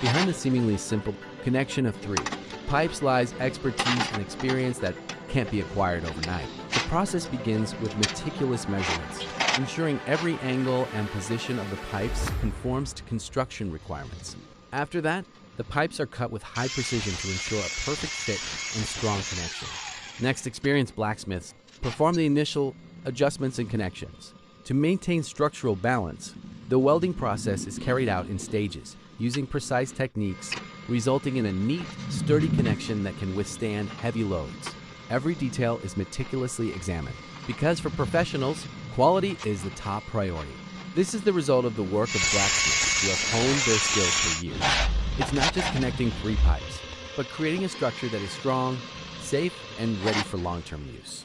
Behind the seemingly simple connection of three pipes lies expertise and experience that can't be acquired overnight. The process begins with meticulous measurements, ensuring every angle and position of the pipes conforms to construction requirements. After that, the pipes are cut with high precision to ensure a perfect fit and strong connection. Next, experienced blacksmiths perform the initial adjustments and connections. To maintain structural balance, the welding process is carried out in stages, using precise techniques, resulting in a neat, sturdy connection that can withstand heavy loads. Every detail is meticulously examined, because for professionals, quality is the top priority. This is the result of the work of blacksmiths who have honed their skills for years. It's not just connecting three pipes, but creating a structure that is strong, safe, and ready for long-term use.